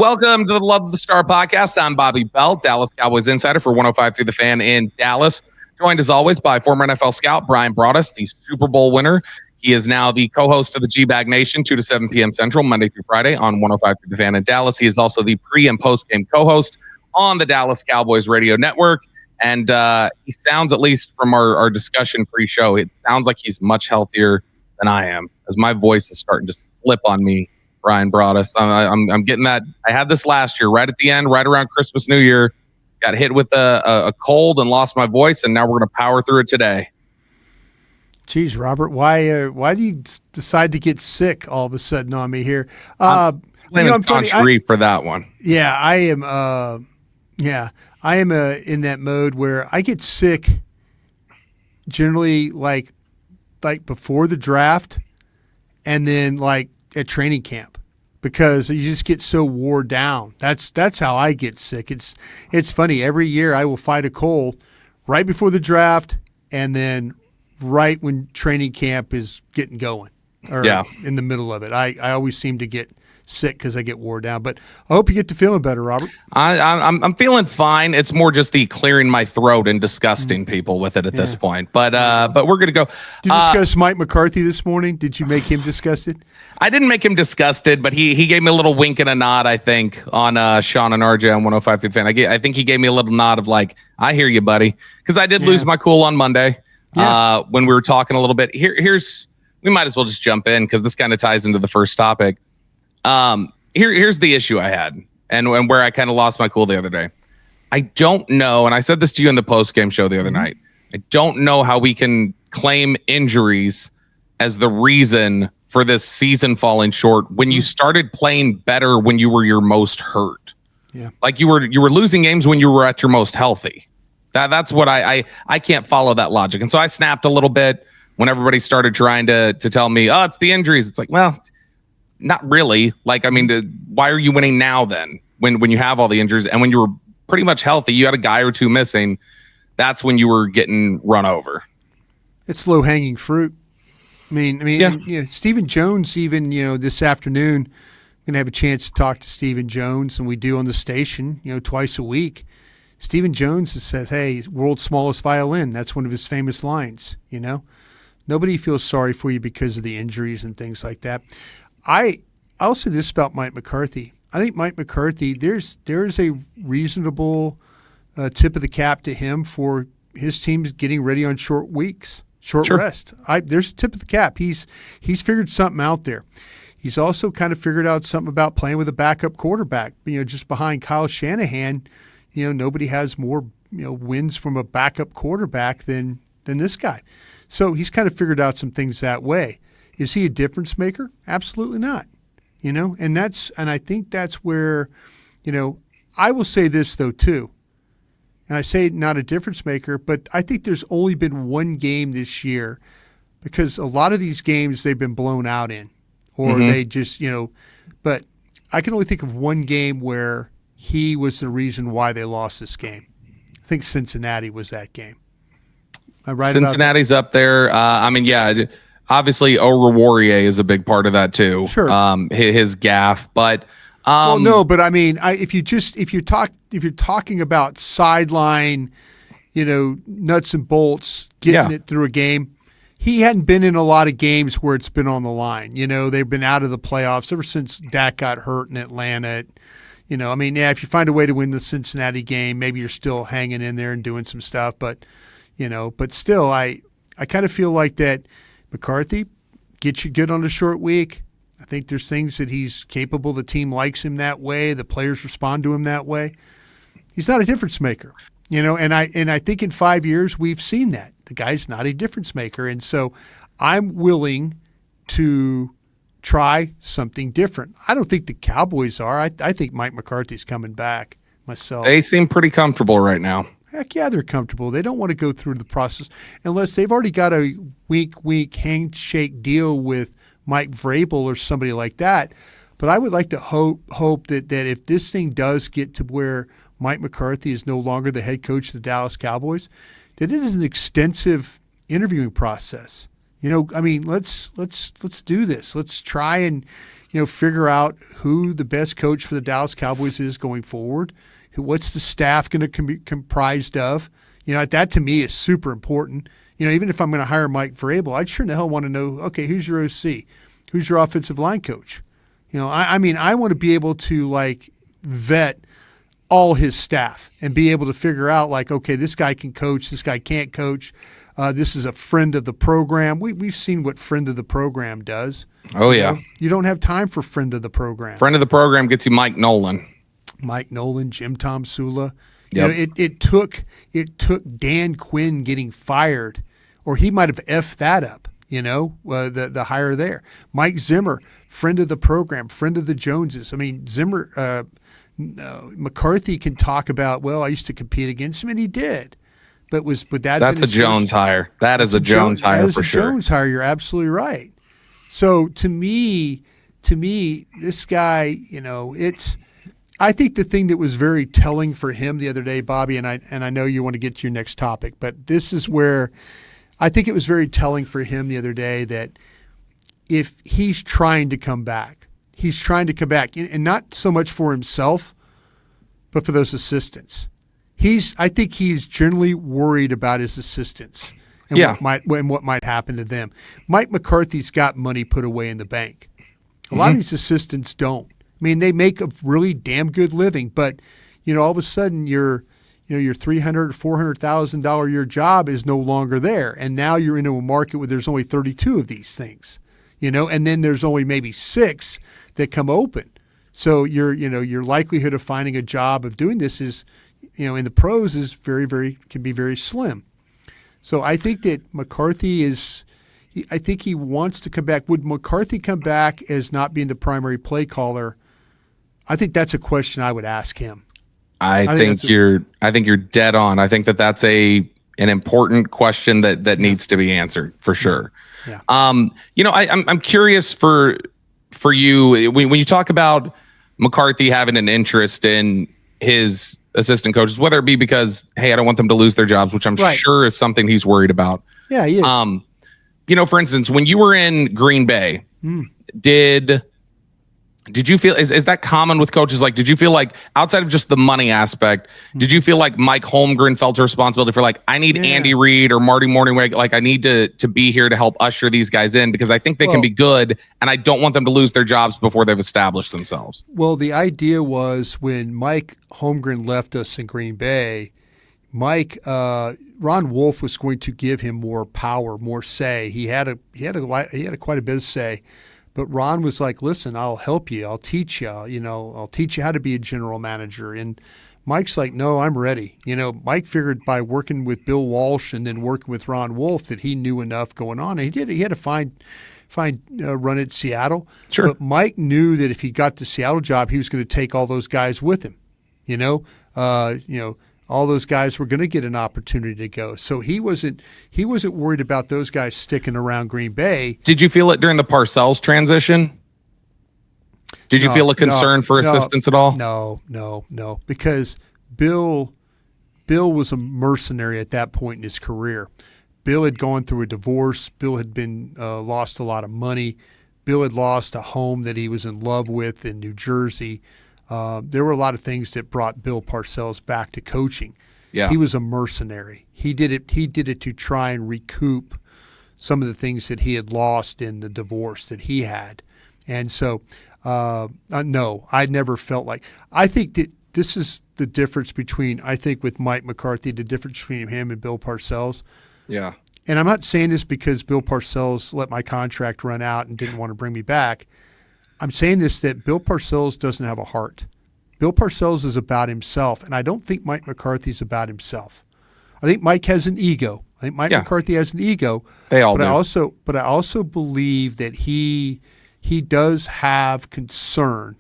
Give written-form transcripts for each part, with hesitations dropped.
Welcome to the Love of the Star podcast. I'm Bobby Bell, Dallas Cowboys insider for 105 through the Fan in Dallas. Joined as always by former NFL scout Brian Broaddus, the Super Bowl winner. He is now the co-host of the G-Bag Nation, 2 to 7 p.m. Central, Monday through Friday on 105 through the Fan in Dallas. He is also the pre- and post-game co-host on the Dallas Cowboys radio network. And he sounds, at least from our discussion pre-show, it sounds like he's much healthier than I am, as my voice is starting to slip on me. Brian Broaddus. I'm getting that. I had this last year, right at the end, right around Christmas, New Year. Got hit with a cold and lost my voice, and now we're going to power through it today. Geez, Robert, why do you decide to get sick all of a sudden on me here? I'm funny for that one. Yeah, I am. I am in that mode where I get sick generally like before the draft, and then like at training camp, because you just get so wore down. That's how I get sick. It's funny. Every year I will fight a cold right before the draft, and then right when training camp is getting going, or in the middle of it. I always seem to get sick because I get wore down. But I hope you get to feeling better, Robert. I'm feeling fine. It's more just the clearing my throat and disgusting people with it at this point. But we're going to go. Did you discuss Mike McCarthy this morning? Did you make him disgusted? I didn't make him disgusted, but he gave me a little wink and a nod, I think, on Sean and RJ on 105 through the Fan. I think he gave me a little nod of like, I hear you, buddy. Because I did lose my cool on Monday when we were talking a little bit. We might as well just jump in because this kind of ties into the first topic. Here's the issue I had and where I kind of lost my cool the other day. I don't know, and I said this to you in the post-game show the other night, I don't know how we can claim injuries as the reason for this season falling short when you started playing better when you were your most hurt. Yeah. Like you were losing games when you were at your most healthy. That's what I can't follow that logic. And so I snapped a little bit when everybody started trying to tell me, oh, it's the injuries. It's like, well, not really. Like, I mean, why are you winning now then when you have all the injuries and when you were pretty much healthy, you had a guy or two missing. That's when you were getting run over. It's low hanging fruit. I mean, Stephen Jones, even, this afternoon, I'm going to have a chance to talk to Stephen Jones, and we do on the station, twice a week. Stephen Jones has said, hey, world's smallest violin. That's one of his famous lines, Nobody feels sorry for you because of the injuries and things like that. I'll say this about Mike McCarthy. I think Mike McCarthy, there's a reasonable tip of the cap to him for his team's getting ready on short weeks, short rest. There's a tip of the cap. He's figured something out there. He's also kind of figured out something about playing with a backup quarterback. Just behind Kyle Shanahan, nobody has more wins from a backup quarterback than this guy. So he's kind of figured out some things that way. Is he a difference maker? Absolutely not. And I think that's where, I will say this though too. And I say not a difference maker, but I think there's only been one game this year, because a lot of these games they've been blown out in, or they just, but I can only think of one game where he was the reason why they lost this game. I think Cincinnati was that game. Am I right? Cincinnati's up there. Obviously, O'Rewarrior is a big part of that too. Sure. His gaffe, but if you're talking about sideline, nuts and bolts, getting it through a game, he hadn't been in a lot of games where it's been on the line. They've been out of the playoffs ever since Dak got hurt in Atlanta. If you find a way to win the Cincinnati game, maybe you're still hanging in there and doing some stuff, but still, I kind of feel like that. McCarthy gets you good on a short week. I think there's things that he's capable. The team likes him that way. The players respond to him that way. He's not a difference maker, and I think in 5 years we've seen that. The guy's not a difference maker. And so I'm willing to try something different. I don't think the Cowboys are. I think Mike McCarthy's coming back myself. They seem pretty comfortable right now. Heck yeah, they're comfortable. They don't want to go through the process unless they've already got a week handshake deal with Mike Vrabel or somebody like that. But I would like to hope that if this thing does get to where Mike McCarthy is no longer the head coach of the Dallas Cowboys, that it is an extensive interviewing process. I mean, let's do this. Let's try and figure out who the best coach for the Dallas Cowboys is going forward. What's the staff going to be comprised of? That to me is super important. Even if I'm going to hire Mike Vrabel, I'd sure in the hell want to know, okay, who's your OC? Who's your offensive line coach? I mean, I want to be able to vet all his staff and be able to figure out okay, this guy can coach, this guy can't coach. This is a friend of the program. We've seen what friend of the program does. Oh, yeah. You don't have time for friend of the program. Friend of the program gets you Mike Nolan. Jim Tom Sula. Yep. It took Dan Quinn getting fired, or he might have effed that up. The hire there. Mike Zimmer, friend of the program, friend of the Joneses. I mean, Zimmer, McCarthy can talk about, well, I used to compete against him, and he did. But would that? That's a Jones hire. That is a Jones hire for sure. Jones hire. You're absolutely right. So to me, this guy, it's. I think the thing that was very telling for him the other day, Bobby, and I know you want to get to your next topic, but this is where I think it was very telling for him the other day that if he's trying to come back, and not so much for himself, but for those assistants. I think he's generally worried about his assistants and what might happen to them. Mike McCarthy's got money put away in the bank. A lot of these assistants don't. I mean, they make a really damn good living, but all of a sudden your $300,000, $400,000 a year job is no longer there, and now you're into a market where there's only 32 of these things, and then there's only maybe 6 that come open. So your likelihood of finding a job of doing this is, in the pros is can be very slim. So I think that McCarthy I think he wants to come back. Would McCarthy come back as not being the primary play caller? I think that's a question I would ask him. I think you're dead on. I think that's an important question that needs to be answered for sure. Yeah. I'm curious for you when you talk about McCarthy having an interest in his assistant coaches, whether it be because, hey, I don't want them to lose their jobs, which I'm sure is something he's worried about. Yeah, he is. For instance, when you were in Green Bay, did you feel is that common with coaches? Did you feel like outside of just the money aspect, did you feel like Mike Holmgren felt a responsibility for I need Andy Reid or Marty Mornhinweg, I need to be here to help usher these guys in because I think they can be good and I don't want them to lose their jobs before they've established themselves. Well, the idea was when Mike Holmgren left us in Green Bay, Ron Wolf was going to give him more power, more say. He had quite a bit of say. But Ron was like, listen, I'll help you. I'll teach you. I'll teach you how to be a general manager. And Mike's like, no, I'm ready. Mike figured by working with Bill Walsh and then working with Ron Wolf that he knew enough going on. And he had to find run at Seattle. Sure. But Mike knew that if he got the Seattle job, he was going to take all those guys with him. All those guys were going to get an opportunity to go. So he wasn't worried about those guys sticking around Green Bay. Did you feel it during the Parcells transition? Did you feel a concern for assistants at all? No, because Bill was a mercenary at that point in his career. Bill had gone through a divorce. Bill had been lost a lot of money. Bill had lost a home that he was in love with in New Jersey. There were a lot of things that brought Bill Parcells back to coaching. Yeah. He was a mercenary. He did it to try and recoup some of the things that he had lost in the divorce that he had. And so, no, I never felt like – I think that this is the difference between – I think with Mike McCarthy, the difference between him and Bill Parcells. Yeah. And I'm not saying this because Bill Parcells let my contract run out and didn't want to bring me back. I'm saying this that Bill Parcells doesn't have a heart. Bill Parcells is about himself, and I don't think Mike McCarthy's about himself. I think Mike has an ego. I think Mike McCarthy has an ego. They all do. But I also believe that he does have concern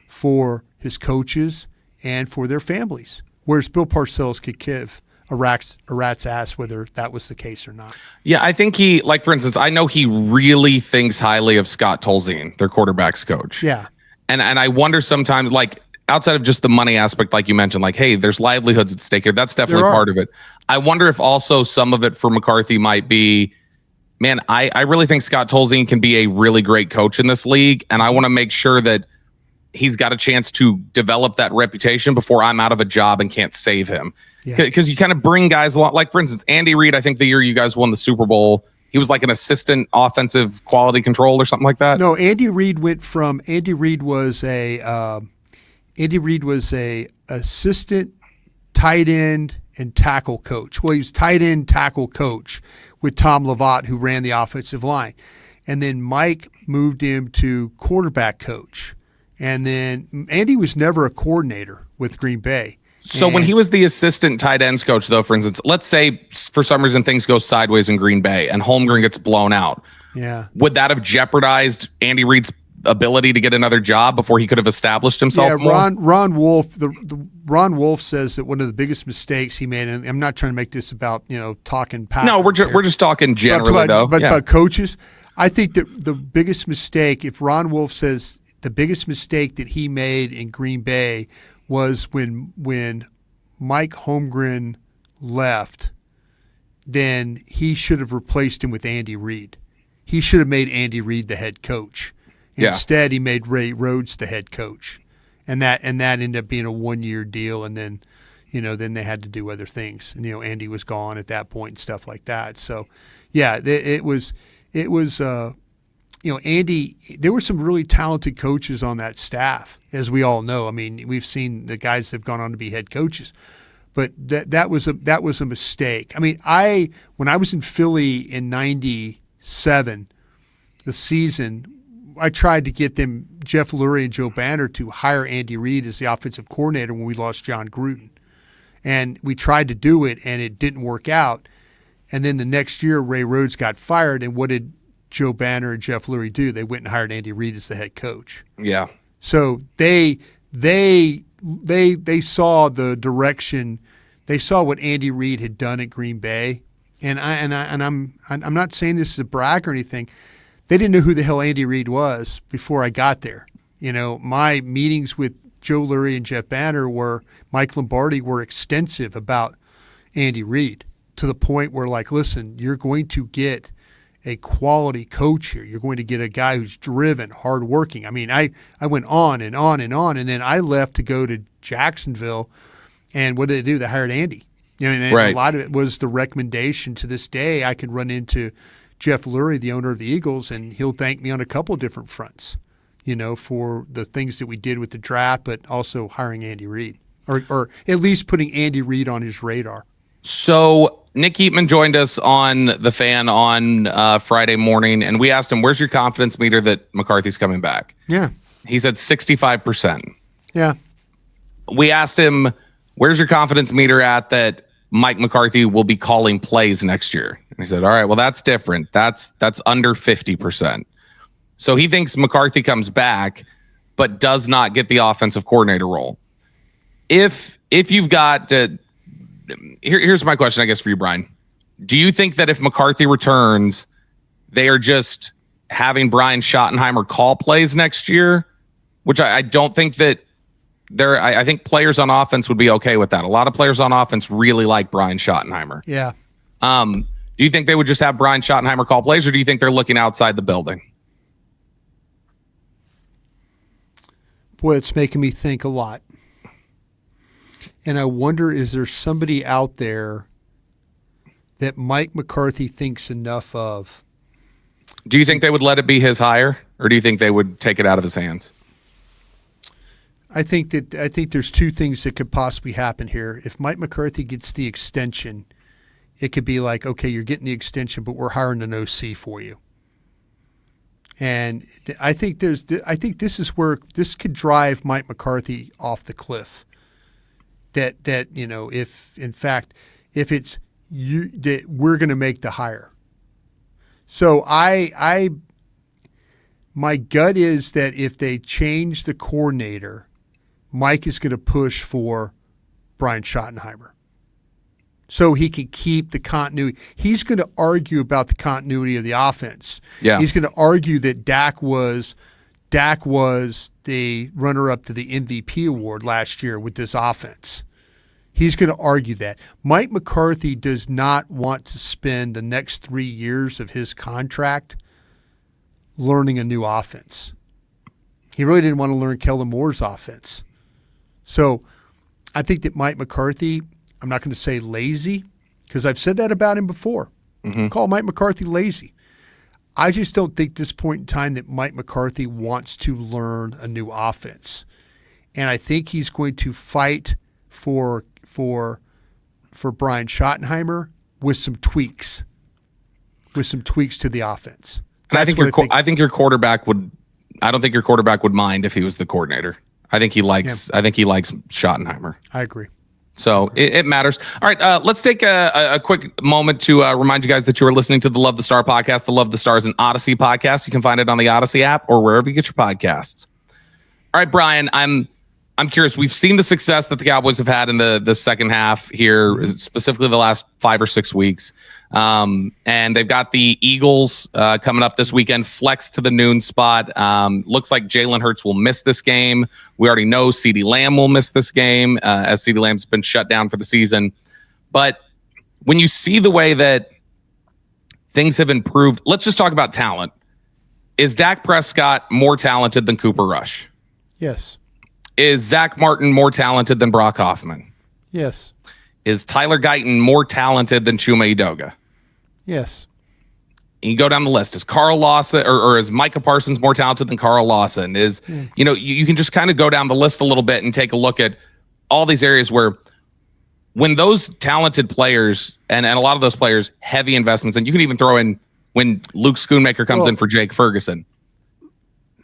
for his coaches and for their families, whereas Bill Parcells could give a rat's ass whether that was the case or not. Yeah, I think he, for instance, I know he really thinks highly of Scott Tolzien, their quarterback's coach. Yeah. And I wonder sometimes, outside of just the money aspect, like you mentioned, hey, there's livelihoods at stake here. That's definitely part of it. I wonder if also some of it for McCarthy might be man, I really think Scott Tolzien can be a really great coach in this league, and I want to make sure that he's got a chance to develop that reputation before I'm out of a job and can't save him. Because you kind of bring guys along. Like, for instance, Andy Reid, I think the year you guys won the Super Bowl, he was like an assistant offensive quality control or something like that. No, Andy Reid was a assistant tight end and tackle coach. Well, he was tight end tackle coach with Tom Lovat, who ran the offensive line. And then Mike moved him to quarterback coach. And then Andy was never a coordinator with Green Bay. So when he was the assistant tight ends coach, though, for instance, let's say for some reason things go sideways in Green Bay and Holmgren gets blown out. Yeah. Would that have jeopardized Andy Reid's ability to get another job before he could have established himself? Yeah, Ron Wolf. Ron Wolf says that one of the biggest mistakes he made, and I'm not trying to make this about talking Packers. No, we're just talking generally though. But coaches, I think that the biggest mistake, if Ron Wolf says the biggest mistake that he made in Green Bay was when Mike Holmgren left, then he should have replaced him with Andy Reid. He should have made Andy Reid the head coach. Instead, he made Ray Rhodes the head coach, and that ended up being a 1-year deal. And then, then they had to do other things. And Andy was gone at that point and stuff like that. So, yeah, it was. Andy. There were some really talented coaches on that staff, as we all know. I mean, we've seen the guys that have gone on to be head coaches, but that was a mistake. I mean, when I was in Philly in '97, the season. I tried to get them, Jeff Lurie and Joe Banner, to hire Andy Reid as the offensive coordinator when we lost John Gruden. And we tried to do it, and it didn't work out. And then the next year, Ray Rhodes got fired, and what did Joe Banner and Jeff Lurie do? They went and hired Andy Reid as the head coach. Yeah. So they saw the direction. They saw what Andy Reid had done at Green Bay. And I'm not saying this is a brag or anything. They didn't know who the hell Andy Reid was before I got there. My meetings with Joe Lurie and Jeff Banner Mike Lombardi were extensive about Andy Reid, to the point where, like, listen, you're going to get a quality coach here. You're going to get a guy who's driven, hardworking. I mean, I went on and on and on, and then I left to go to Jacksonville, and what did they do? They hired Andy. Right. A lot of it was the recommendation. To this day, I can run into Jeff Lurie, the owner of the Eagles, and he'll thank me on a couple of different fronts, for the things that we did with the draft, but also hiring Andy Reid, or at least putting Andy Reid on his radar. So Nick Eatman joined us on The Fan on Friday morning, and we asked him, where's your confidence meter that McCarthy's coming back? Yeah. He said 65%. Yeah. We asked him, where's your confidence meter at that Mike McCarthy will be calling plays next year? And he said, all right, well, that's different. That's under 50%. So he thinks McCarthy comes back, but does not get the offensive coordinator role. If you've got here's my question, I guess, for you, Brian. Do you think that if McCarthy returns, they are just having Brian Schottenheimer call plays next year? Which I don't think that I think players on offense would be okay with that. A lot of players on offense really like Brian Schottenheimer. Yeah. Do you think they would just have Brian Schottenheimer call plays, or do you think they're looking outside the building? Boy, it's making me think a lot. And I wonder, is there somebody out there that Mike McCarthy thinks enough of? Do you think they would let it be his hire, or do you think they would take it out of his hands? I think there's two things that could possibly happen here. If Mike McCarthy gets the extension, it could be like, okay, you're getting the extension, but we're hiring an OC for you. And I think this is where this could drive Mike McCarthy off the cliff. That if in fact if it's you that we're going to make the hire. So my gut is that if they change the coordinator, Mike is going to push for Brian Schottenheimer, so he can keep the continuity. He's going to argue about the continuity of the offense. Yeah. He's going to argue that Dak was the runner-up to the MVP award last year with this offense. He's going to argue that. Mike McCarthy does not want to spend the next 3 years of his contract learning a new offense. He really didn't want to learn Kellen Moore's offense. So I think that Mike McCarthy, I'm not going to say lazy, because I've said that about him before. Mm-hmm. Call Mike McCarthy lazy. I just don't think this point in time that Mike McCarthy wants to learn a new offense. And I think he's going to fight for Brian Schottenheimer with some tweaks to the offense. And I think your quarterback would. I don't think your quarterback would mind if he was the coordinator. I think he likes. Yeah. I think he likes Schottenheimer. I agree. So it matters. All right, let's take a quick moment to remind you guys that you are listening to the Love the Star podcast. The Love the Star is an Odyssey podcast. You can find it on the Odyssey app or wherever you get your podcasts. All right, Brian, I'm curious. We've seen the success that the Cowboys have had in the second half here, specifically the last 5 or 6 weeks. And they've got the Eagles coming up this weekend, flex to the noon spot. Looks like Jalen Hurts will miss this game. We already know CeeDee Lamb will miss this game as CeeDee Lamb's been shut down for the season. But when you see the way that things have improved, let's just talk about talent. Is Dak Prescott more talented than Cooper Rush? Yes. Is Zach Martin more talented than Brock Hoffman? Yes. Is Tyler Guyton more talented than Chuma Edoga? Yes. And you go down the list. Is Carl Lawson or is Micah Parsons more talented than Carl Lawson? You can just kind of go down the list a little bit and take a look at all these areas where when those talented players and a lot of those players, heavy investments, and you can even throw in when Luke Schoonmaker comes in for Jake Ferguson.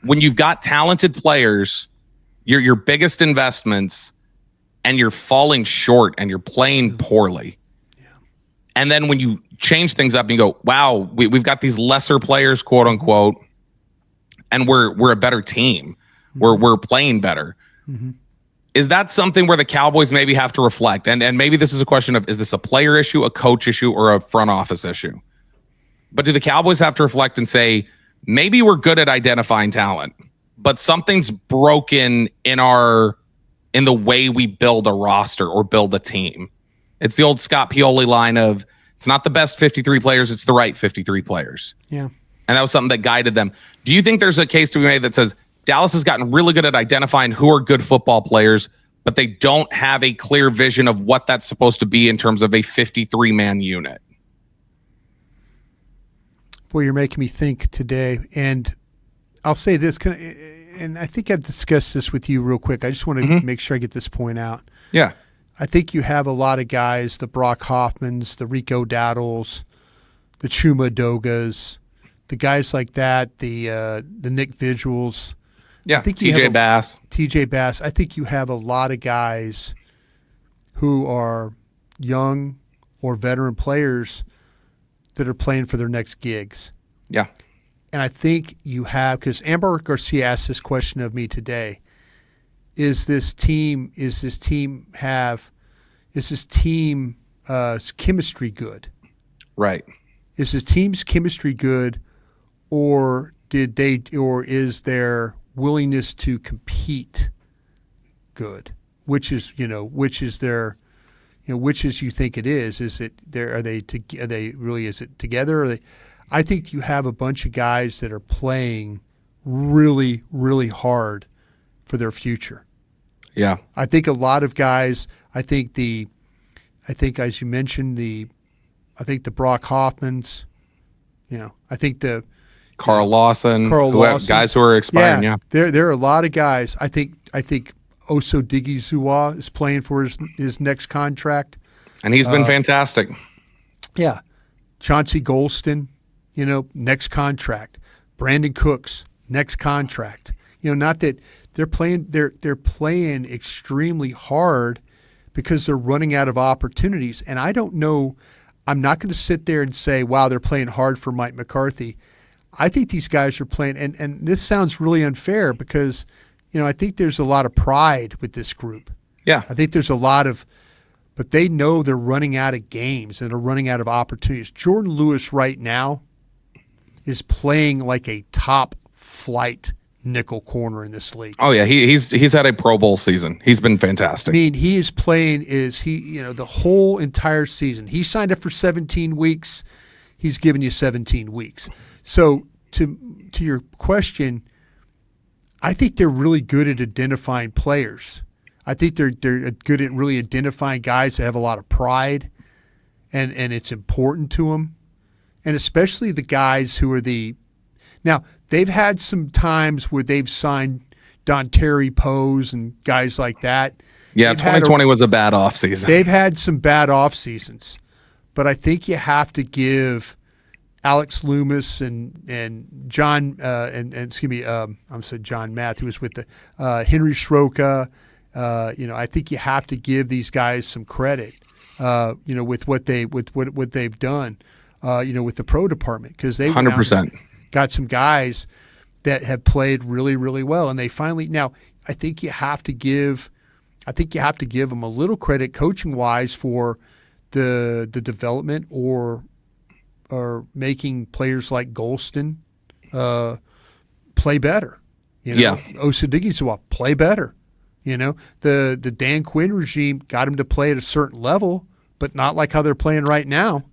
When you've got talented players, your biggest investments, and you're falling short and you're playing poorly. Yeah. And then when you change things up and you go, wow, we've got these lesser players, quote unquote, and we're a better team. Mm-hmm. We're playing better. Mm-hmm. Is that something where the Cowboys maybe have to reflect? And maybe this is a question of, is this a player issue, a coach issue, or a front office issue? But do the Cowboys have to reflect and say, maybe we're good at identifying talent, but something's broken in the way we build a roster or build a team? It's the old Scott Pioli line of, it's not the best 53 players, it's the right 53 players. Yeah. And that was something that guided them. Do you think there's a case to be made that says Dallas has gotten really good at identifying who are good football players, but they don't have a clear vision of what that's supposed to be in terms of a 53-man unit? Boy, you're making me think today. And I'll say this, and I think I've discussed this with you real quick. I just want to make sure I get this point out. Yeah. I think you have a lot of guys, the Brock Hoffmans, the Rico Dowdles, the Chuma Dogas, the guys like that, the Nick Vigils. Yeah, TJ Bass. TJ Bass. I think you have a lot of guys who are young or veteran players that are playing for their next gigs. Yeah. And I think you have, because Amber Garcia asked this question of me today, is this team chemistry good? Right. Is this team's chemistry good, or is their willingness to compete good? Which is you think it is? Is it there? Is it together? I think you have a bunch of guys that are playing really, really hard for their future. Yeah. I think a lot of guys, I think as you mentioned, I think the Brock Hoffmans, I think the Carl Lawson, guys who are expiring. Yeah. There are a lot of guys. I think Oso Digizua is playing for his next contract. And he's been fantastic. Yeah. Chauncey Golston, next contract. Brandon Cooks, next contract. Not that they're playing extremely hard because they're running out of opportunities. And I don't know, I'm not going to sit there and say, wow, they're playing hard for Mike McCarthy. I think these guys are playing, and this sounds really unfair because, I think there's a lot of pride with this group. Yeah. I think there's a lot of, but they know they're running out of games and they're running out of opportunities. Jordan Lewis right now is playing like a top flight nickel corner in this league. Oh yeah, he's had a Pro Bowl season. He's been fantastic. I mean, he is playing the whole entire season. He signed up for 17 weeks. He's giving you 17 weeks. So to your question, I think they're really good at identifying players. I think they're good at really identifying guys that have a lot of pride, and it's important to them, and especially the guys who are now they've had some times where they've signed Don Terry Pose and guys like that. Yeah, 2020 was a bad offseason. They've had some bad off seasons, but I think you have to give Alex Loomis and John I'm sorry, John Math, who was with the Henry Schroka. I think you have to give these guys some credit. With what they've done. With the pro department, because they 100% got some guys that have played really, really well, and they finally now. I think you have to give them a little credit coaching wise for the development or making players like Golston play better. Osadigizwa play better. The Dan Quinn regime got him to play at a certain level, but not like how they're playing right now.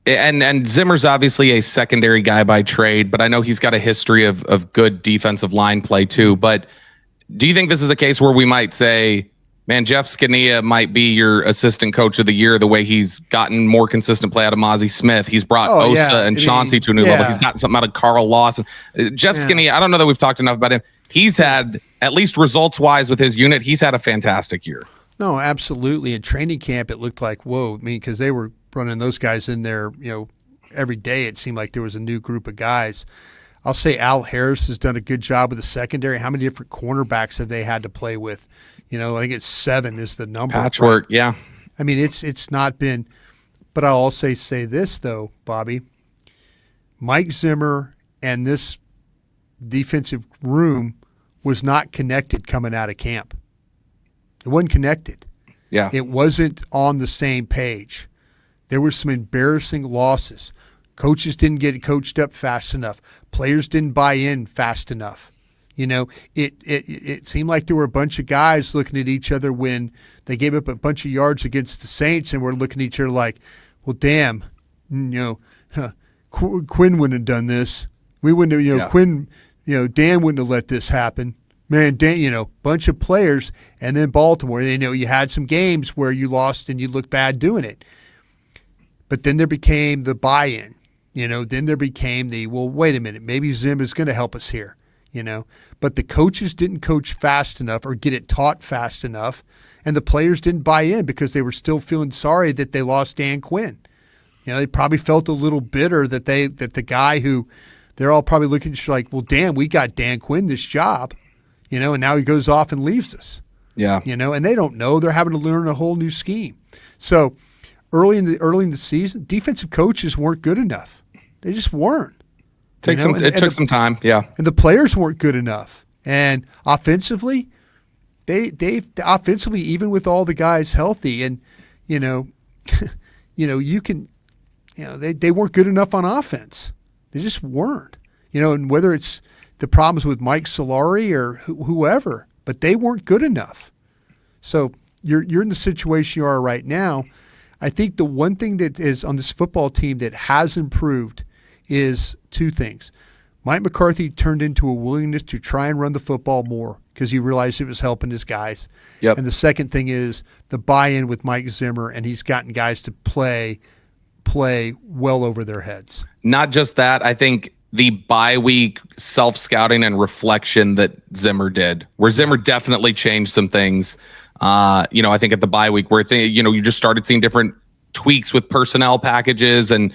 And Zimmer's obviously a secondary guy by trade, but I know he's got a history of good defensive line play too. But do you think this is a case where we might say, man, Jeff Scania might be your assistant coach of the year, the way he's gotten more consistent play out of Mozzie Smith? He's brought Osa and Chauncey to a new level. He's gotten something out of Carl Lawson. Jeff Scania, I don't know that we've talked enough about him. He's had, at least results-wise with his unit, he's had a fantastic year. No, absolutely. In training camp, it looked like, whoa, because they were running those guys in there, every day it seemed like there was a new group of guys. I'll say Al Harris has done a good job with the secondary. How many different cornerbacks have they had to play with? I think it's 7 is the number. Patchwork, right? Yeah. I mean, it's not been – but I'll also say this, though, Bobby. Mike Zimmer and this defensive room was not connected coming out of camp. It wasn't connected. Yeah. It wasn't on the same page. There were some embarrassing losses. Coaches didn't get coached up fast enough. Players didn't buy in fast enough. It seemed like there were a bunch of guys looking at each other when they gave up a bunch of yards against the Saints, and we're looking at each other like, well, damn, Quinn wouldn't have done this. We wouldn't have, Quinn, Dan wouldn't have let this happen. Man, Dan, bunch of players, and then Baltimore. You had some games where you lost and you looked bad doing it. But then there became the buy-in, then there became well, wait a minute, maybe Zim is going to help us here, But the coaches didn't coach fast enough or get it taught fast enough, and the players didn't buy in because they were still feeling sorry that they lost Dan Quinn. They probably felt a little bitter that the guy who they're all probably looking at like, well, damn, we got Dan Quinn this job, and now he goes off and leaves us. Yeah. And they don't know. They're having to learn a whole new scheme. So early in the season, defensive coaches weren't good enough. They just weren't. It took some time, yeah. And the players weren't good enough. And offensively, they offensively, even with all the guys healthy, and they weren't good enough on offense. They just weren't. And whether it's the problems with Mike Solari or whoever, but they weren't good enough. So you're in the situation you are right now. I think the one thing that is on this football team that has improved is 2 things. Mike McCarthy turned into a willingness to try and run the football more because he realized it was helping his guys. Yep. And the second thing is the buy-in with Mike Zimmer, and he's gotten guys to play well over their heads. Not just that, I think the bye-week self-scouting and reflection that Zimmer did, where Zimmer definitely changed some things. I think at the bye week where you just started seeing different tweaks with personnel packages, and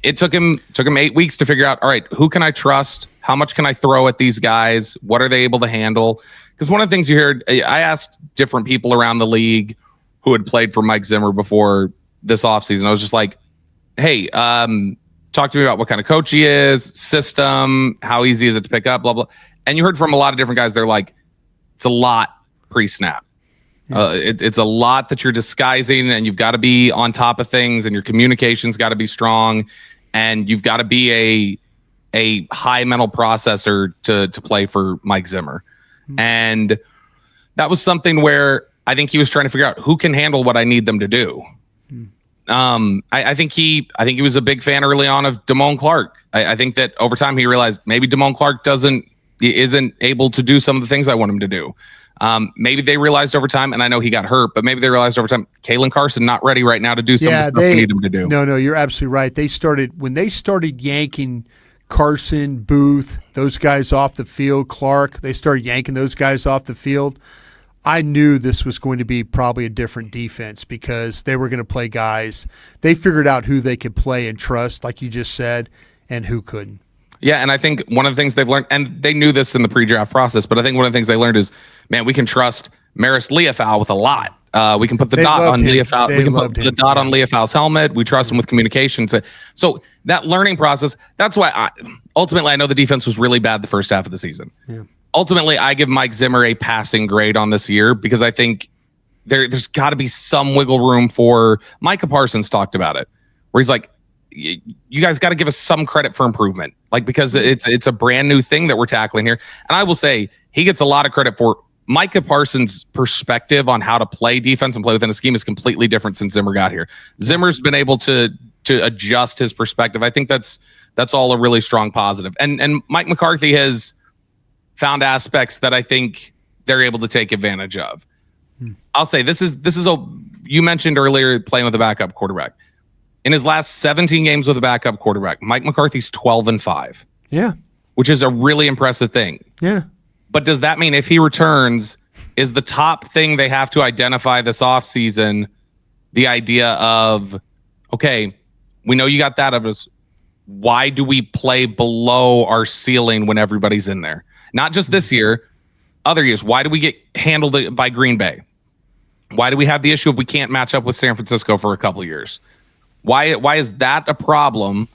it took him 8 weeks to figure out, all right, who can I trust? How much can I throw at these guys? What are they able to handle? Because one of the things you heard, I asked different people around the league who had played for Mike Zimmer before this offseason. I was just like, hey, talk to me about what kind of coach he is, system, how easy is it to pick up, blah, blah. And you heard from a lot of different guys. They're like, it's a lot pre-snap. It's a lot that you're disguising, and you've got to be on top of things, and your communication's got to be strong, and you've got to be a high mental processor to play for Mike Zimmer. And that was something where I think he was trying to figure out who can handle what I need them to do. I think he was a big fan early on of Damone Clark. I think that over time he realized maybe Damone Clark isn't able to do some of the things I want him to do. Maybe they realized over time, and I know he got hurt, but maybe they realized over time, Kalen Carson not ready right now to do some of the stuff we need him to do. No, you're absolutely right. When they started yanking Carson, Booth, those guys off the field, Clark, they started yanking those guys off the field. I knew this was going to be probably a different defense because they were going to play guys. They figured out who they could play and trust, like you just said, and who couldn't. Yeah, and I think one of the things they've learned, and they knew this in the pre-draft process, but I think one of the things they learned is, man, we can trust Maris Leofau with a lot. We can put the dot on Leofau. We can put the dot on Leofau's helmet. We trust him with communications. So that learning process, that's why ultimately I know the defense was really bad the first half of the season. Yeah. Ultimately, I give Mike Zimmer a passing grade on this year because I think there's got to be some wiggle room for Micah Parsons talked about it, where he's like, you guys got to give us some credit for improvement, like because it's a brand new thing that we're tackling here. And I will say he gets a lot of credit for Micah Parsons' perspective on how to play defense and play within a scheme is completely different since Zimmer got here. Zimmer's been able to adjust his perspective. I think that's all a really strong positive. And Mike McCarthy has found aspects that I think they're able to take advantage of. I'll say this is you mentioned earlier playing with a backup quarterback. In his last 17 games with a backup quarterback, Mike McCarthy's 12-5. Yeah. Which is a really impressive thing. Yeah. But does that mean if he returns, is the top thing they have to identify this offseason the idea of, okay, we know you got that of us. Why do we play below our ceiling when everybody's in there? Not just this year, other years. Why do we get handled by Green Bay? Why do we have the issue of we can't match up with San Francisco for a couple of years? Why is that a problem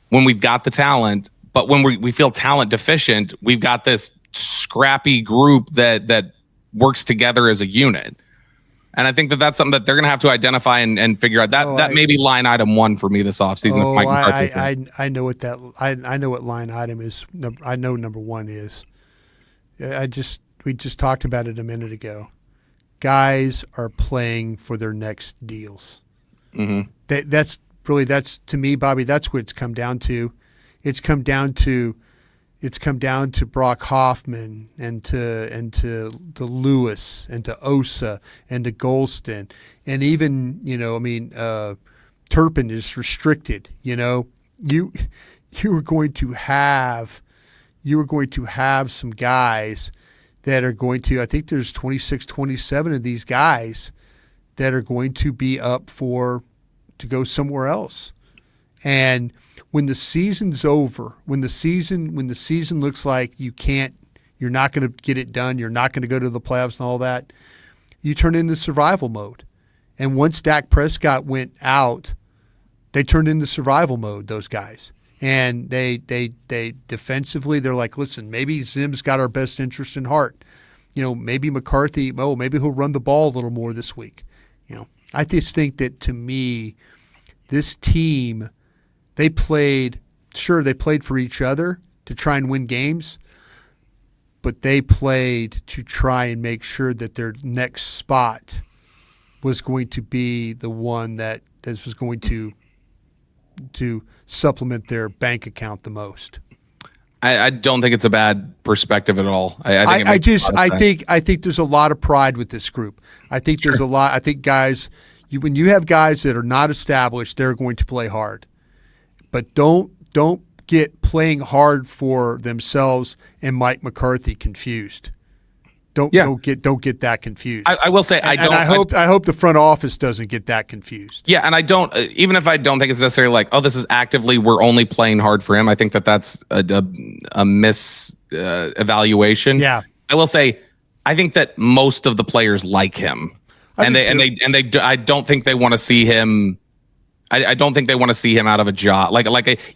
when we've got the talent, but when we feel talent deficient, we've got this scrappy group that works together as a unit? And I think that's something that they're going to have to identify and figure out. That may be line item one for me this offseason. I know what I know what line item is. I know number one is. We just talked about it a minute ago. Guys are playing for their next deals. Mm-hmm. That's to me, Bobby. That's what it's come down to. It's come down to Brock Hoffman and to Lewis and to Osa and to Golston and even Turpin is restricted. You were going to have some guys that are going to. I think there's 26, 27 of these guys that are going to be up to go somewhere else. And when the season's over, when the season looks like you're not going to get it done, you're not going to go to the playoffs and all that, you turn into survival mode. And once Dak Prescott went out, they turned into survival mode, those guys. And they defensively, they're like, listen, maybe Zim's got our best interest in heart. Maybe McCarthy, maybe he'll run the ball a little more this week. I just think that, to me, this team, they played for each other to try and win games, but they played to try and make sure that their next spot was going to be the one that was going to supplement their bank account the most. I don't think it's a bad perspective at all. I think there's a lot of pride with this group. I think there's a lot. I think guys, when you have guys that are not established, they're going to play hard, but don't get playing hard for themselves and Mike McCarthy confused. Don't get that confused. I will say I hope the front office doesn't get that confused. Yeah, and I don't. Even if I don't think it's necessarily like, oh, this is actively we're only playing hard for him. I think that's a mis evaluation. Yeah, I will say I think that most of the players like him, I don't think they want to see him. I don't think they want to see him out of a job.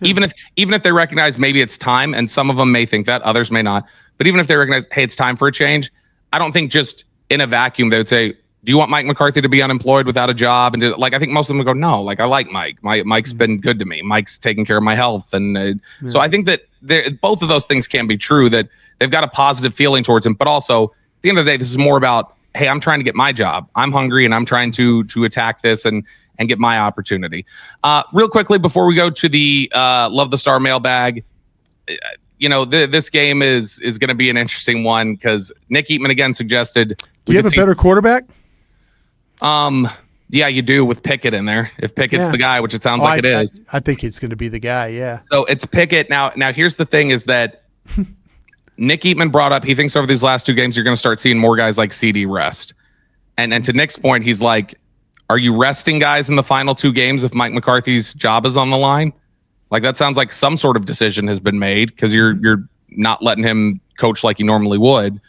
Even if they recognize maybe it's time, and some of them may think that, others may not. But even if they recognize, hey, it's time for a change, I don't think just in a vacuum they would say, do you want Mike McCarthy to be unemployed without a job? And I think most of them would go, no, like I like Mike. Mike's been good to me. Mike's taking care of my health. And so I think that both of those things can be true, that they've got a positive feeling towards him. But also, at the end of the day, this is more about, hey, I'm trying to get my job. I'm hungry and I'm trying to attack this and get my opportunity. Real quickly, before we go to the Love the Star mailbag, this game is going to be an interesting one because Nick Eatman again suggested. Do you have a better quarterback? Yeah, you do with Pickett in there. If Pickett's the guy, which it sounds like it is. I think it's going to be the guy, yeah. So it's Pickett. Now here's the thing is that Nick Eatman brought up, he thinks over these last 2 games, you're going to start seeing more guys like CD rest. And to Nick's point, he's like, are you resting guys in the final 2 games if Mike McCarthy's job is on the line? Like that sounds like some sort of decision has been made because you're not letting him coach like you normally would.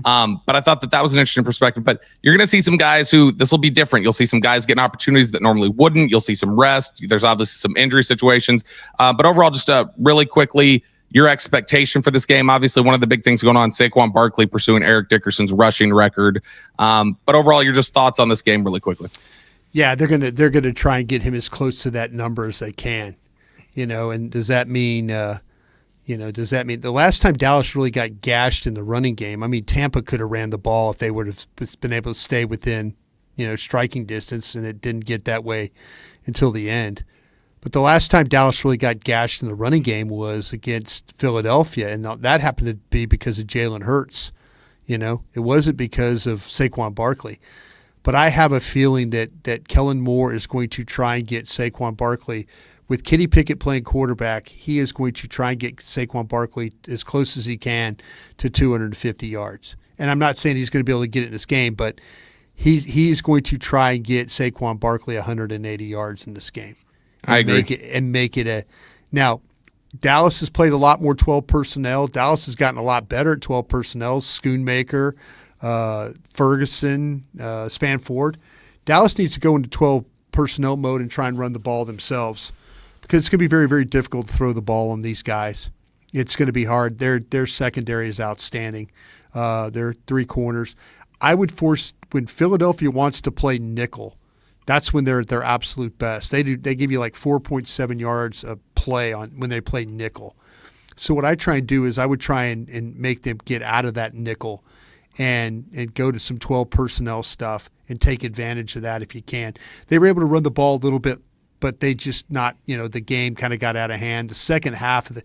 But I thought that was an interesting perspective. But you're going to see some guys who this will be different. You'll see some guys getting opportunities that normally wouldn't. You'll see some rest. There's obviously some injury situations. But overall, just really quickly, your expectation for this game. Obviously, one of the big things going on, Saquon Barkley pursuing Eric Dickerson's rushing record. But overall, your just thoughts on this game really quickly. Yeah, they're gonna try and get him as close to that number as they can. And does that mean the last time Dallas really got gashed in the running game? I mean, Tampa could have ran the ball if they would have been able to stay within, striking distance, and it didn't get that way until the end. But the last time Dallas really got gashed in the running game was against Philadelphia, and that happened to be because of Jalen Hurts. It wasn't because of Saquon Barkley. But I have a feeling that Kellen Moore is going to try and get Saquon Barkley. With Kenny Pickett playing quarterback, he is going to try and get Saquon Barkley as close as he can to 250 yards. And I'm not saying he's going to be able to get it in this game, but he's going to try and get Saquon Barkley 180 yards in this game. I agree. Make it a – now, Dallas has played a lot more 12 personnel. Dallas has gotten a lot better at 12 personnel. Schoonmaker, Ferguson, Spanford. Dallas needs to go into 12 personnel mode and try and run the ball themselves, because it's going to be very, very difficult to throw the ball on these guys. It's going to be hard. Their secondary is outstanding. Their 3 corners. I would force when Philadelphia wants to play nickel. That's when they're at their absolute best. They give you like 4.7 yards of play on when they play nickel. So what I try and do is I would try and make them get out of that nickel and go to some 12 personnel stuff and take advantage of that if you can. They were able to run the ball a little bit, but they just not, the game kind of got out of hand. The second half of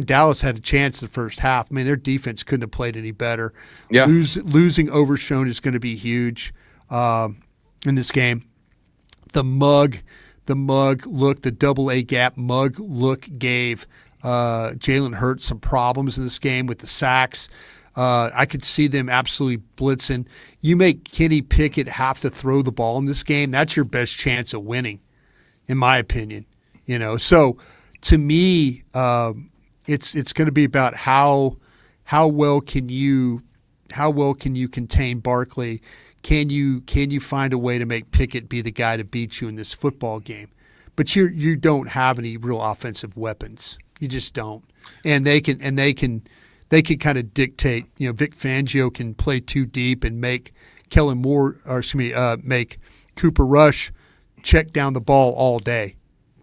Dallas had a chance the first half. I mean, their defense couldn't have played any better. Yeah. Losing Overshone is going to be huge in this game. The mug look, the double A gap mug look gave Jalen Hurts some problems in this game with the sacks. I could see them absolutely blitzing. You make Kenny Pickett have to throw the ball in this game, that's your best chance of winning, in my opinion. So to me, it's going to be about how well can you contain Barkley. Can you find a way to make Pickett be the guy to beat you in this football game? But you don't have any real offensive weapons. You just don't, and they can kind of dictate. Vic Fangio can play too deep and make Kellen Moore, make Cooper Rush check down the ball all day.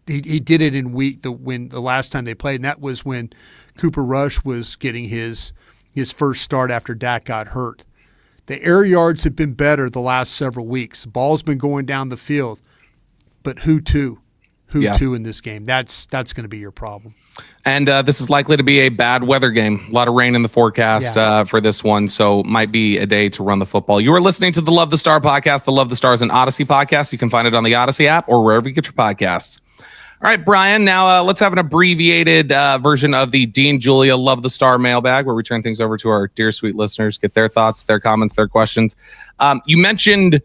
He did it in when the last time they played, and that was when Cooper Rush was getting his first start after Dak got hurt. The air yards have been better the last several weeks. The ball's been going down the field, but who to in this game? That's going to be your problem. And this is likely to be a bad weather game. A lot of rain in the forecast for this one, so might be a day to run the football. You are listening to the Love the Star podcast. The Love the Star is an Odyssey podcast. You can find it on the Odyssey app or wherever you get your podcasts. All right, Brian, now let's have an abbreviated version of the Dean Julia Love the Star mailbag, where we turn things over to our dear sweet listeners, get their thoughts, their comments, their questions. You mentioned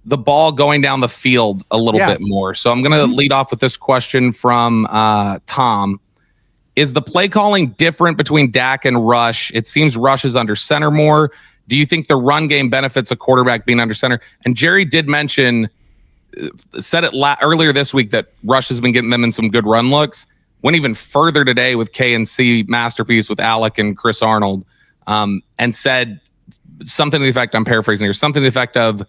the ball going down the field a little bit more. So I'm going to lead off with this question from Tom. Is the play calling different between Dak and Rush? It seems Rush is under center more. Do you think the run game benefits a quarterback being under center? And Jerry did mention, said it earlier this week, that Rush has been getting them in some good run looks. Went even further today with K&C Masterpiece with Alec and Chris Arnold, and said something to the effect, I'm paraphrasing here, something to the effect of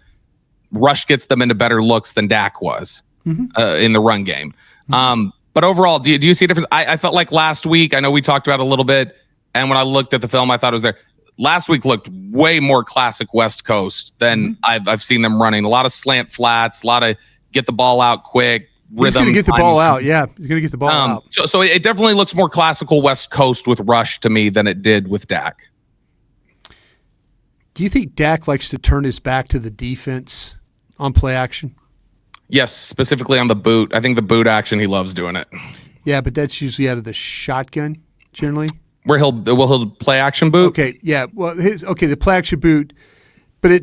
Rush gets them into better looks than Dak was in the run game. But overall, do you see a difference? I felt like last week, I know we talked about it a little bit, and when I looked at the film, I thought it was there. Last week looked way more classic West Coast than I've seen them running. A lot of slant flats, a lot of get the ball out quick, rhythm. He's going to get the ball out. Yeah, he's going to get the ball out. So it definitely looks more classical West Coast with Rush to me than it did with Dak. Do you think Dak likes to turn his back to the defense on play action? Yes, specifically on the boot. I think the boot action, he loves doing it. Yeah, but that's usually out of the shotgun, generally. Where he'll play action boot? Okay, yeah. Well, the play action boot, the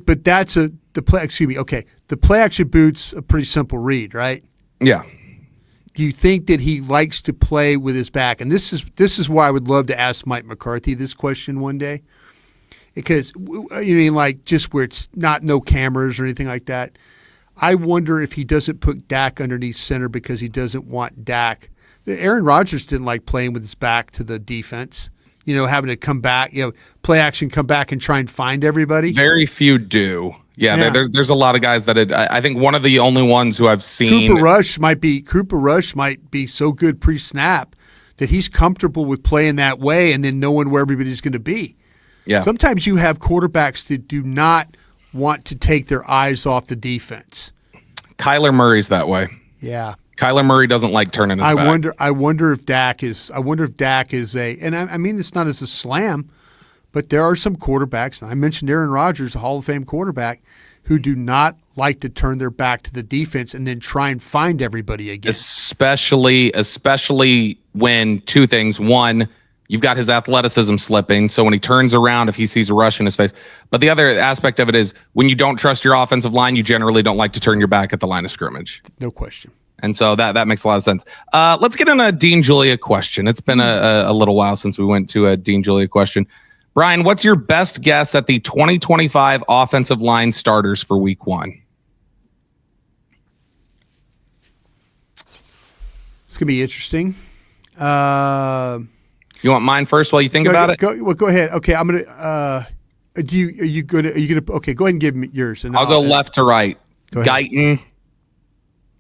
play action boot's a pretty simple read, right? Yeah. Do you think that he likes to play with his back? And this is why I would love to ask Mike McCarthy this question one day, because just where it's no cameras or anything like that. I wonder if he doesn't put Dak underneath center because he doesn't want Dak. Aaron Rodgers didn't like playing with his back to the defense, having to come back, play action, come back and try and find everybody. Very few do. Yeah. There's a lot of guys that I think one of the only ones who I've seen. Cooper Rush might be so good pre-snap that he's comfortable with playing that way and then knowing where everybody's going to be. Yeah. Sometimes you have quarterbacks that do not want to take their eyes off the defense. Kyler Murray's that way. Yeah. Kyler Murray doesn't like turning his back. I wonder if Dak is and I mean it's not as a slam, but there are some quarterbacks, and I mentioned Aaron Rodgers, a Hall of Fame quarterback, who do not like to turn their back to the defense and then try and find everybody again. Especially when two things. One, you've got his athleticism slipping, so when he turns around, if he sees a rush in his face. But the other aspect of it is when you don't trust your offensive line, you generally don't like to turn your back at the line of scrimmage. No question. And so that makes a lot of sense. Let's get in a Dean Julia question. It's been a little while since we went to a Dean Julia question. Brian, what's your best guess at the 2025 offensive line starters for week 1? It's going to be interesting. You want mine first while you think about it? Go ahead. Okay, I'm going to are you going to okay, go ahead and give me yours. And I'll go left to right. Guyton,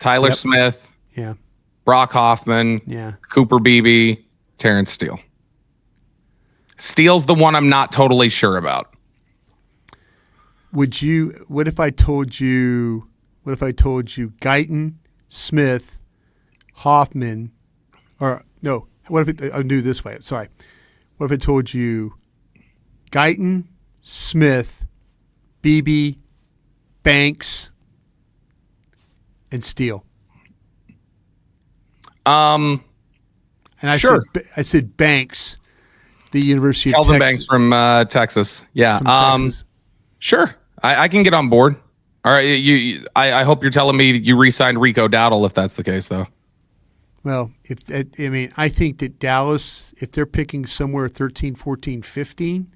Tyler Smith, Brock Hoffman, Cooper Beebe, Terrence Steele. Steele's the one I'm not totally sure about. What if I told you Guyton, Smith, Hoffman, or no, what if I'll do it this way? Sorry. What if I told you Guyton, Smith, Beebe, Banks, and Steele? And I said Banks, the University of Kelvin Texas. Banks from Texas. Yeah. Texas. Sure. I can get on board. All right. I hope you're telling me you re-signed Rico Dowdle if that's the case, though. Well, I think that Dallas, if they're picking somewhere 13, 14, 15,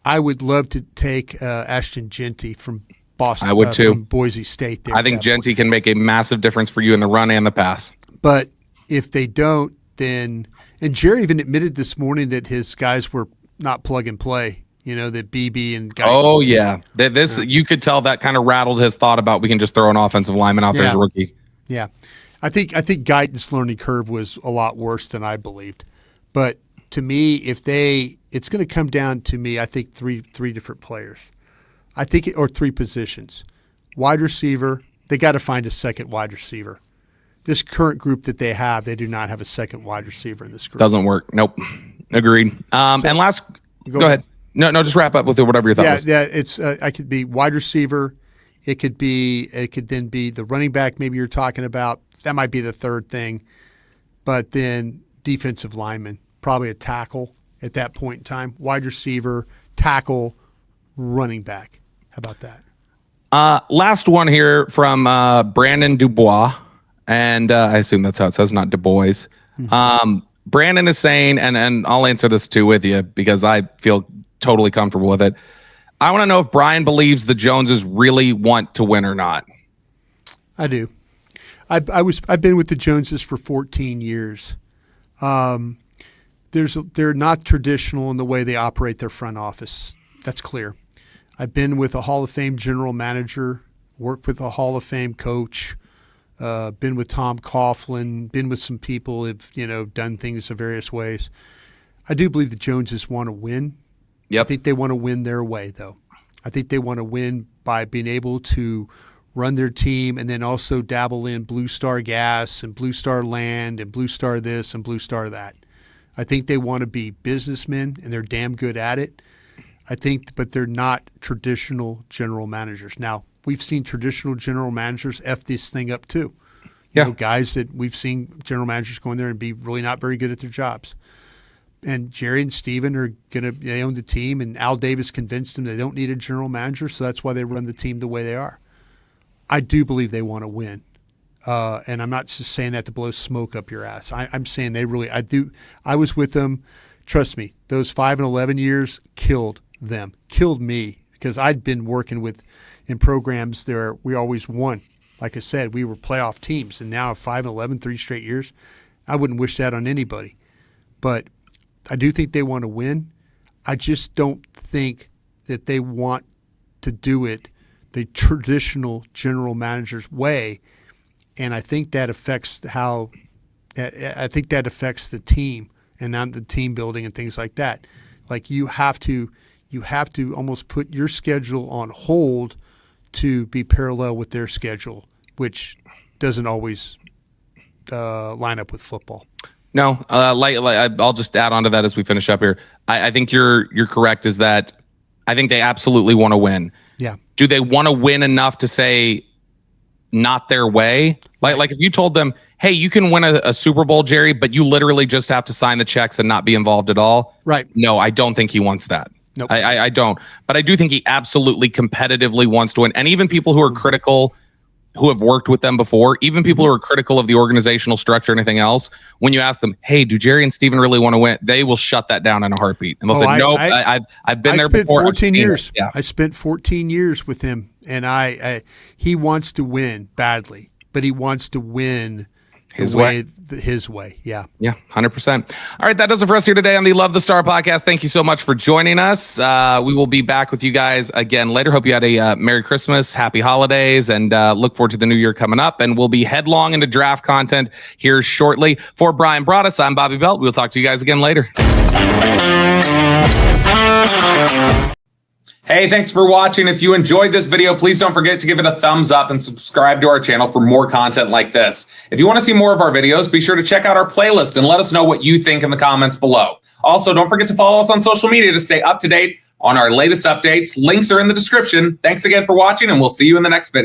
I would love to take Ashton Genty from Boston. I would too. From Boise State. There I think Genty can make a massive difference for you in the run and the pass. But if they don't, then – and Jerry even admitted this morning that his guys were not plug and play, that BB and guys. Oh, yeah. You could tell that kind of rattled his thought about we can just throw an offensive lineman out there as a rookie. Yeah. I think Guyton's learning curve was a lot worse than I believed. But to me, it's going to come down to me, I think, three different players. Or three positions. Wide receiver, they got to find a second wide receiver. This current group that they have, they do not have a second wide receiver in this group. Doesn't work. Nope. Agreed. And last, go ahead. No, just wrap up with whatever your thought was. Yeah, it's I could be wide receiver. It could then be the running back maybe you're talking about. That might be the third thing. But then defensive lineman, probably a tackle at that point in time. Wide receiver, tackle, running back. How about that? Last one here from Brandon Dubois. And I assume that's how it says, not Du Bois. Brandon is saying, and I'll answer this too with you because I feel totally comfortable with it. I want to know if Brian believes the Joneses really want to win or not. I do. I've been with the Joneses for 14 years. They're not traditional in the way they operate their front office. That's clear. I've been with a Hall of Fame general manager worked with a Hall of Fame coach, been with Tom Coughlin, been with some people who've, done things in various ways. I do believe the Joneses want to win. Yep. I think they want to win their way, though. I think they want to win by being able to run their team and then also dabble in Blue Star Gas and Blue Star Land and Blue Star this and Blue Star that. I think they want to be businessmen, and they're damn good at it. But they're not traditional general managers. Now, we've seen traditional general managers F this thing up too. You know, guys that we've seen general managers go in there and be really not very good at their jobs. And Jerry and Steven they own the team, and Al Davis convinced them they don't need a general manager, so that's why they run the team the way they are. I do believe they want to win. And I'm not just saying that to blow smoke up your ass. I'm saying I do. I was with them. Trust me, those 5 and 11 years killed them, killed me, because I'd been working in programs there we always won. Like I said, we were playoff teams, and now 5 and 11, 3 straight years, I wouldn't wish that on anybody. But I do think they want to win. I just don't think that they want to do it the traditional general manager's way, and I think that affects the team and not the team building and things like that. Like you have to almost put your schedule on hold to be parallel with their schedule, which doesn't always line up with football. No, I'll just add on to that as we finish up here. I think you're correct. Is that I think they absolutely want to win. Yeah. Do they want to win enough to say not their way? Like if you told them, hey, you can win a Super Bowl, Jerry, but you literally just have to sign the checks and not be involved at all. Right. No, I don't think he wants that. Nope. I don't. But I do think he absolutely competitively wants to win. And even people who are critical, who have worked with them before, even people who are critical of the organizational structure and anything else, when you ask them, hey, do Jerry and Steven really want to win? They will shut that down in a heartbeat. And they'll say, nope, I've been there before. 14 years. Yeah. I spent 14 years with him, and he wants to win badly, but he wants to win his way. Yeah. Yeah, 100%. All right, that does it for us here today on the Love the Star podcast. Thank you so much for joining us. We will be back with you guys again later. Hope you had a Merry Christmas, Happy Holidays, and look forward to the new year coming up. And we'll be headlong into draft content here shortly. For Brian Broaddus, I'm Bobby Belt. We'll talk to you guys again later. Hey, thanks for watching. If you enjoyed this video, please don't forget to give it a thumbs up and subscribe to our channel for more content like this. If you want to see more of our videos, be sure to check out our playlist and let us know what you think in the comments below. Also, don't forget to follow us on social media to stay up to date on our latest updates. Links are in the description. Thanks again for watching, and we'll see you in the next video.